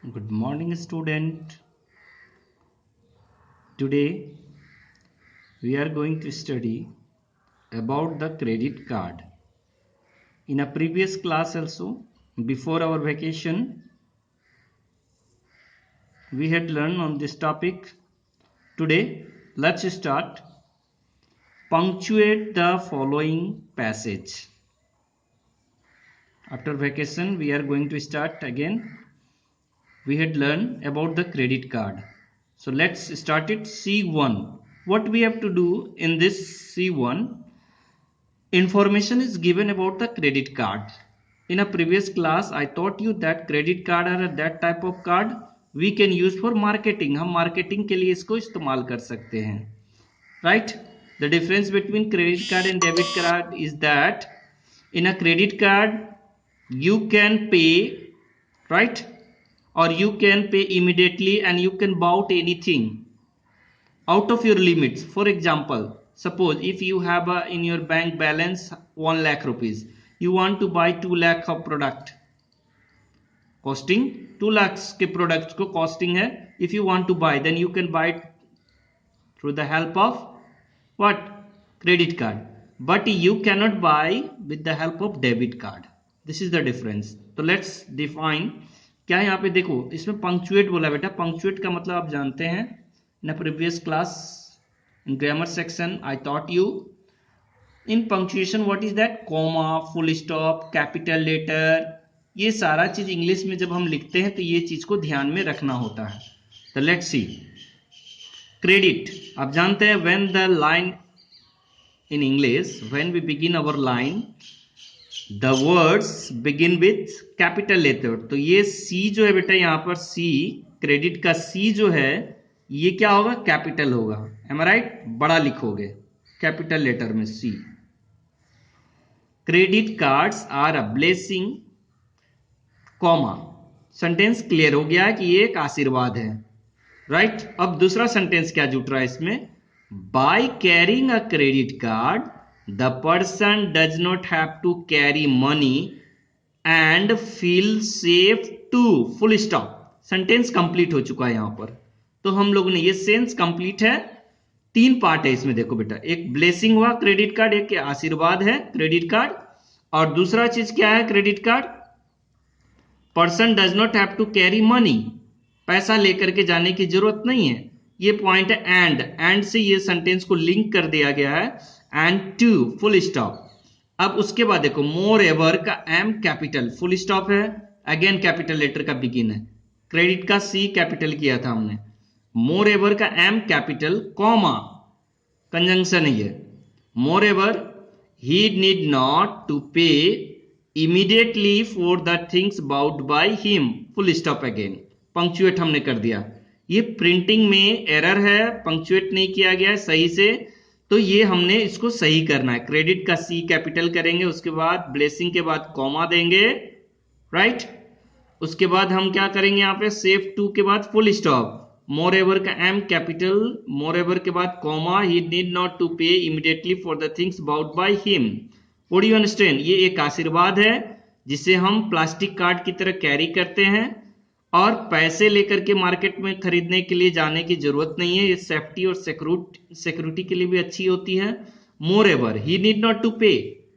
Good morning, student. Today we are going to study about the credit card. In a previous class also, before our vacation, we had learned on this topic. Today, let's start. Punctuate the following passage. After vacation, we are going to start again. We had learned about the credit card. So let's start it. C1. What we have to do in this C1? Information is given about the credit card. In a previous class, I taught you that credit card are that type of card we can use for marketing. हम marketing के लिए इसको इस्तेमाल कर सकते हैं, right? The difference between credit card and debit card is that in a credit card you can pay, right? Or you can pay immediately and you can buy anything out of your limits. For example, suppose if you have in your bank balance 1 lakh rupees, you want to buy 2 lakh of product costing 2 lakhs के products को costing है. If you want to buy, then you can buy it through the help of what? Credit card. But you cannot buy with the help of debit card. This is the difference. तो let's define. क्या है यहाँ पे देखो, इसमें punctuate बोला बेटा. Punctuate का मतलब आप जानते हैं. In a previous class, in grammar section, I taught you in punctuation what is that? Comma, full stop, capital letter. ये सारा चीज इंग्लिश में जब हम लिखते हैं तो ये चीज को ध्यान में रखना होता है. तो लेट्स सी. क्रेडिट आप जानते हैं when the line in English, when we begin our line, the words begin with capital letter. तो ये C जो है बेटा यहाँ पर C, क्रेडिट का C जो है ये क्या होगा? कैपिटल होगा. Am I right? बड़ा लिखोगे कैपिटल लेटर में C. Credit cards are a blessing, comma. Sentence clear हो गया कि ये एक आशीर्वाद है, राइट? अब दूसरा सेंटेंस क्या जुट रहा है इसमें? By carrying a credit card the person does not have to carry money and feel safe too, full stop. Sentence complete हो चुका है यहां पर. तो हम लोगों ने ये सेंस कंप्लीट है. 3 पार्ट है इसमें. देखो बेटा, एक ब्लेसिंग हुआ क्रेडिट कार्ड, एक आशीर्वाद है क्रेडिट कार्ड, और दूसरा चीज क्या है? Credit card person does not have to carry money, पैसा लेकर के जाने की जरूरत नहीं है. ये पॉइंट है. एंड से ये सेंटेंस को लिंक कर दिया गया है. And to, full stop. अब उसके बाद देखो, मोर एवर का एम कैपिटल, फुल स्टॉप है, अगेन कैपिटल लेटर का बिगिन है. क्रेडिट का सी कैपिटल किया था हमने. मोर एवर का एम कैपिटल, कॉमा, कंजंक्शन है ये. Moreover he need not to pay immediately for the things bought by him, full stop again. Punctuate हमने कर दिया. ये प्रिंटिंग में एरर है, पंक्चुएट नहीं किया गया है सही से, तो ये हमने इसको सही करना है. क्रेडिट का सी कैपिटल करेंगे, उसके बाद ब्लेसिंग के बाद कॉमा देंगे, राइट? उसके बाद हम क्या करेंगे यहाँ पे? सेफ टू के बाद फुल स्टॉप. मोर एवर का एम कैपिटल, मोर एवर के बाद comma, he need not to pay immediately for the things bought by him. What do you understand? ये एक आशीर्वाद है जिसे हम प्लास्टिक कार्ड की तरह कैरी करते हैं, और पैसे लेकर के मार्केट में खरीदने के लिए जाने की जरूरत नहीं है. ये सेफ्टी और सिक्योरिटी के लिए भी अच्छी होती है. Moreover he need not to pay.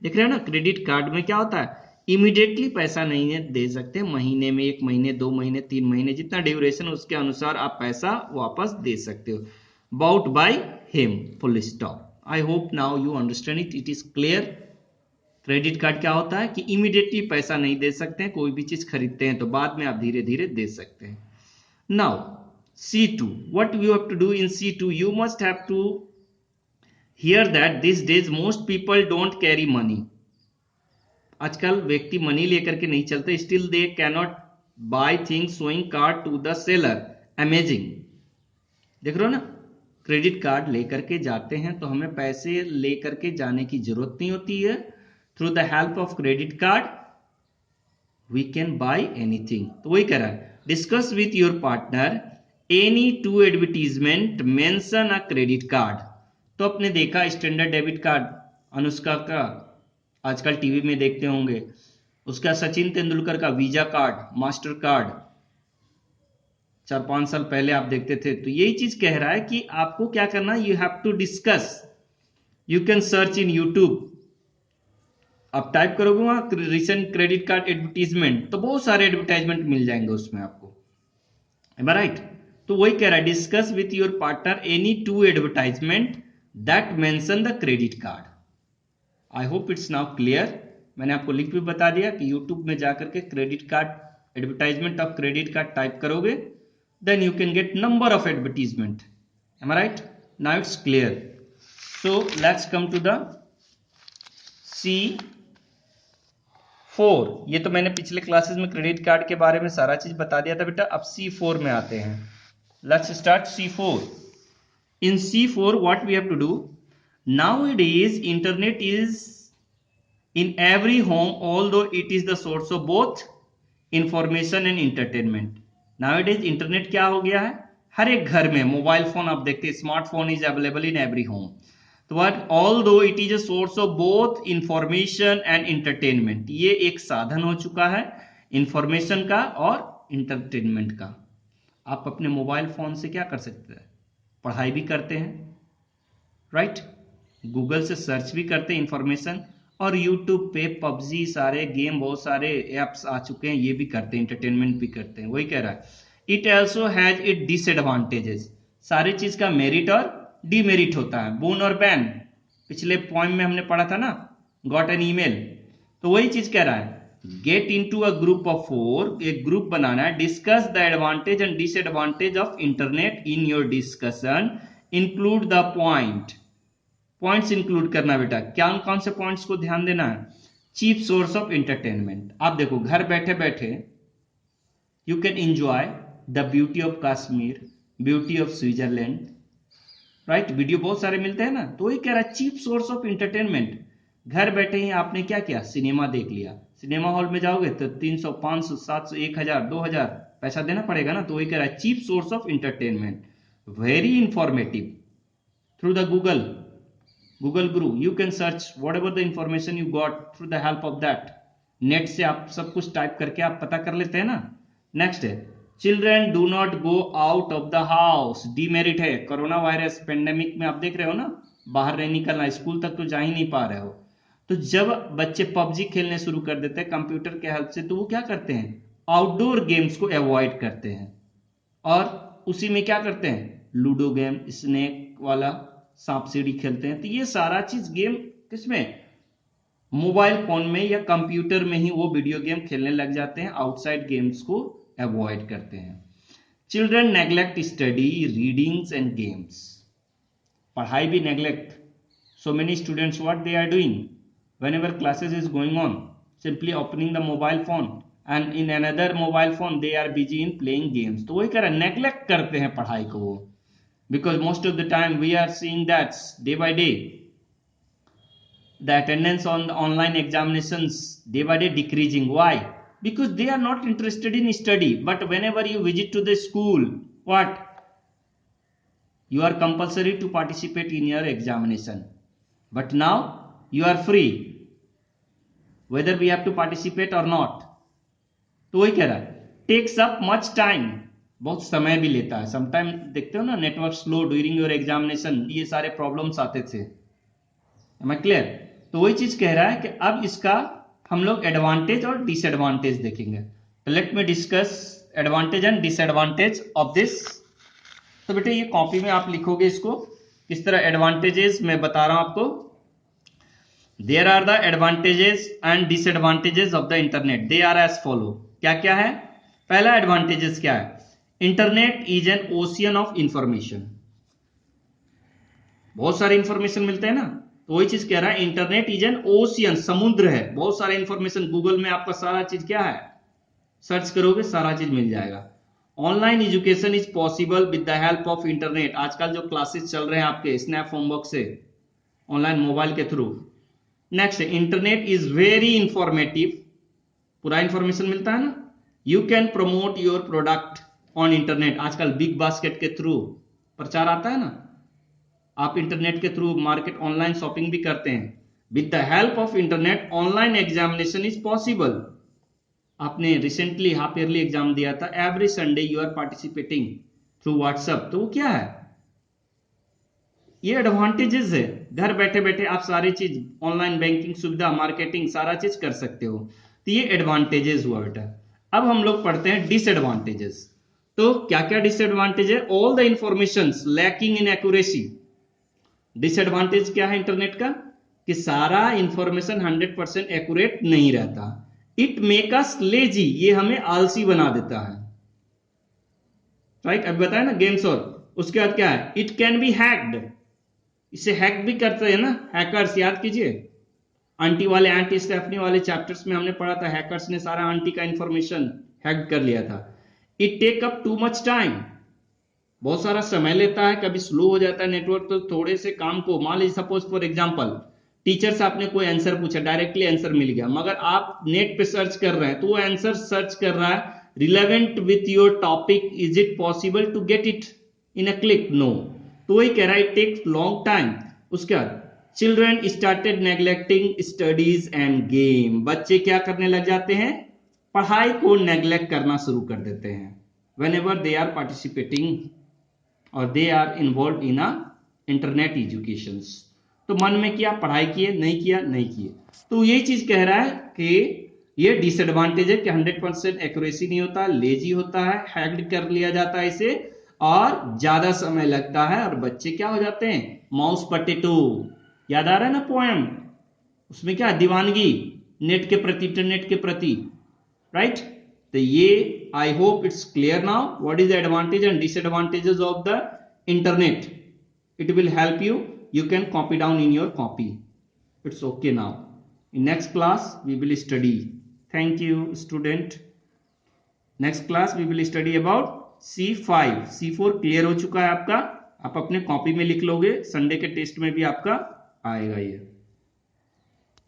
देख रहे हो ना, क्रेडिट कार्ड में क्या होता है? इमीडिएटली पैसा नहीं दे सकते, महीने में, 1 महीने, 2 महीने, 3 महीने, जितना ड्यूरेशन उसके अनुसार आप पैसा वापस दे सकते हो. Bought by him, full stop. I hope now you understand it. It is clear. Credit card क्या होता है कि इमीडिएटली पैसा नहीं दे सकते हैं. कोई भी चीज खरीदते हैं तो बाद में आप धीरे धीरे दे सकते हैं. Now C2, what you have to do in C2? You must have to hear that these days most people don't carry money. आजकल व्यक्ति मनी लेकर के नहीं चलते. Still they cannot buy things showing card to the seller. Amazing. देख रहे हो ना, क्रेडिट कार्ड लेकर के जाते हैं तो हमें पैसे लेकर के जाने की जरूरत नहीं होती है. Through the help of credit card we can buy anything. तो वही कह रहा है, discuss with your partner any 2 advertisement mention a credit card. तो आपने देखा स्टैंडर्ड डेबिट कार्ड अनुष्का का आजकल टीवी में देखते होंगे, उसका सचिन तेंदुलकर का वीजा कार्ड, मास्टर कार्ड, 4-5 साल पहले आप देखते थे। तो यही चीज कह रहा है कि आपको क्या करना है, you have to discuss. You can search in YouTube, आप टाइप करोगे वहां रिसेंट क्रेडिट कार्ड एडवर्टीजमेंट, तो बहुत सारे एडवर्टाइजमेंट मिल जाएंगे उसमें आपको, राइट। तो वही कह रहा है, discuss with your partner any 2 advertisement that mention the credit card. I hope it's now clear. मैंने आपको लिंक भी बता दिया कि यूट्यूब में जाकर के credit card advertisement of credit card type करोगे, then you can get number of advertisement. Am I right? Now it's clear. So let's come to the C4। ये तो मैंने पिछले क्लासेस में क्रेडिट कार्ड के बारे में सारा चीज बता दिया था बेटा। अब C4 में आते हैं। Let's start C4। In C4 what we have to do, nowadays internet is in every home, although it is the source of both information and entertainment। nowadays internet क्या हो गया है, हर एक घर में मोबाइल फोन आप देखते हैं, smartphone is available in every home. तो what although it is a source of both information and entertainment, ये एक साधन हो चुका है इंफॉर्मेशन का और इंटरटेनमेंट का। आप अपने मोबाइल फोन से क्या कर सकते हैं, पढ़ाई भी करते हैं, राइट, गूगल से सर्च भी करते हैं इंफॉर्मेशन, और यूट्यूब पे पबजी सारे गेम, बहुत सारे एप्स आ चुके हैं, ये भी करते हैं, इंटरटेनमेंट भी करते हैं। वही कह रहा है, it also has it disadvantages. सारी चीज का मेरिट और डीमेरिट होता है, बोन और बैन। पिछले पॉइंट में हमने पढ़ा था ना, गॉट एन ईमेल। तो वही चीज कह रहा है, get into a group of 4, एक ग्रुप बनाना है, discuss the advantage and disadvantage of internet in your discussion, include the points include करना बेटा। क्या कौन से पॉइंट्स को ध्यान देना है, चीप सोर्स ऑफ एंटरटेनमेंट। आप देखो घर बैठे बैठे you can enjoy the beauty of Kashmir, beauty of Switzerland, right, video बहुत सारे मिलते हैं ना। तो वही कह रहा है, चीप सोर्स ऑफ एंटरटेनमेंट। घर बैठे ही आपने क्या किया, सिनेमा देख लिया। सिनेमा हॉल में जाओगे तो 300, 500, 700, 1000, 2000 पैसा देना पड़ेगा ना। तो वही कह रहा है, cheap source of entertainment, very informative. Through the Google guru you can search whatever the information you got through the help of that. Net से आप सब कुछ टाइप करके आप पता कर लेते हैं ना। नेक्स्ट है, children do not go out of the house. Demerit है, कोरोना वायरस पेंडेमिक में आप देख रहे हो ना, बाहर नहीं निकलना, स्कूल तक तो जा ही नहीं पा रहे हो। तो जब बच्चे पबजी खेलने शुरू कर देते हैं कंप्यूटर के हेल्प से, तो वो क्या करते हैं, आउटडोर गेम्स को अवॉइड करते हैं, और उसी में क्या करते हैं, लूडो गेम, स्नेक वाला, सांप सीढ़ी खेलते हैं। तो ये सारा चीज गेम किसमें, मोबाइल फोन में या कंप्यूटर में ही वो वीडियो गेम खेलने लग जाते हैं, आउटसाइड गेम्स को अवॉइड करते हैं। Children neglect study, readings and games. पढ़ाई भी neglect. So many students what they are doing, whenever classes is going on, simply opening the mobile phone and in another mobile phone they are busy in playing games। तो वही कह रहा है, neglect करते हैं पढ़ाई को वो, because most of the time we are seeing that day by day the attendance on the online examinations day by day decreasing। why? Because they are not interested in study। but whenever you visit to the school, what, you are compulsory to participate in your examination, but now you are free whether we have to participate or not। तो वही कह रहा है, takes up much time, बहुत समय भी लेता है। समटाइम देखते हो ना, network slow during your examination, ये सारे प्रॉब्लम्स आते थे। Am I clear? तो वही चीज कह रहा है कि अब इसका हम लोग एडवांटेज और डिसएडवांटेज देखेंगे। तो let me discuss advantage and disadvantage of this. तो बेटे ये कॉपी में आप लिखोगे इसको किस तरह, एडवांटेजेस मैं बता रहा हूं आपको। There are the advantages and disadvantages of the internet, they are as follow. क्या क्या है, पहला एडवांटेजेस क्या है, internet is an ocean of information. बहुत सारे इंफॉर्मेशन मिलते हैं ना, तो वही चीज कह रहा है, इंटरनेट इज एन ओशियन, समुद्र है, बहुत सारे इंफॉर्मेशन। गूगल में आपका सारा चीज क्या है, सर्च करोगे सारा चीज मिल जाएगा। Online education is possible with the help of internet. आजकल जो क्लासेस चल रहे हैं आपके स्नैप होमवर्क से, ऑनलाइन मोबाइल के through. Next, internet is very informative, पूरा इंफॉर्मेशन मिलता है ना। You can promote your product on internet. आजकल बिग बास्केट के थ्रू प्रचार आता है ना, आप इंटरनेट के थ्रू मार्केट ऑनलाइन शॉपिंग भी करते हैं। With the help of internet online examination is possible. आपने रिसेंटली हाफ ईयरली एग्जाम दिया था, every Sunday you are participating through WhatsApp, तो वो क्या है, ये एडवांटेजेस है। घर बैठे बैठे आप सारी चीज, ऑनलाइन बैंकिंग सुविधा, मार्केटिंग, सारा चीज कर सकते हो। तो ये एडवांटेजेस हुआ बेटा। अब हम लोग पढ़ते हैं डिसएडवांटेजेस। तो क्या क्या डिसएडवांटेज है? All the information lacking in accuracy. Disadvantage क्या है इंटरनेट का? कि सारा इंफॉर्मेशन 100% एक्यूरेट नहीं रहता। इट मेक अस लेजी, ये हमें आलसी बना देता है, राइट। अभी बताया ना गेम्स। और उसके बाद क्या है? इट कैन बी हैक्ड, इसे हैक भी करते हैं ना हैकर्स, याद कीजिए आंटी स्टेफनी वाले चैप्टर्स में हमने पढ़ा था, हैकर्स ने सारा आंटी का इंफॉर्मेशन हैक कर लिया था। It take up too much time, बहुत सारा समय लेता है, कभी स्लो हो जाता है नेटवर्क, तो थोड़े से काम को, मान लीजिए सपोज फॉर एग्जांपल टीचर से आपने कोई आंसर पूछा, डायरेक्टली आंसर मिल गया, मगर आप नेट पे सर्च कर रहे हैं, तो वो आंसर सर्च कर रहा है relevant with your topic, is it possible to get it in a click? No. तो वही कह रहा है इट टेक्स लॉन्ग टाइम। उसके बाद children started neglecting studies end game, बच्चे क्या करने लग जाते हैं? पढ़ाई को नेग्लेक्ट करना शुरू कर देते हैं whenever they are participating और they are involve in a internet education. तो मन में किया, पढ़ाई किए, नहीं किया, नहीं किए। तो यही चीज कह रहा है कि ये डिसएडवांटेज है कि 100% एक्यूरेसी नहीं होता, लेजी होता है, हैक्ड कर लिया जाता है इसे, और ज्यादा समय लगता है, और बच्चे क्या हो जाते हैं? Mouse potato. याद आ रहा है ना पोएम, उसमें क्या दीवानगी नेट के प्रति, इंटरनेट के प्रति, राइट। तो ये I hope it's clear now what is the advantage and disadvantages of the internet. It will help you, you can copy down in your copy. It's okay now. In next class we will study. Thank you student. Next class we will study about C5. C4 clear हो चुका है आपका, आप अपने copy में लिख लोगे, Sunday के टेस्ट में भी आपका आएगा ये।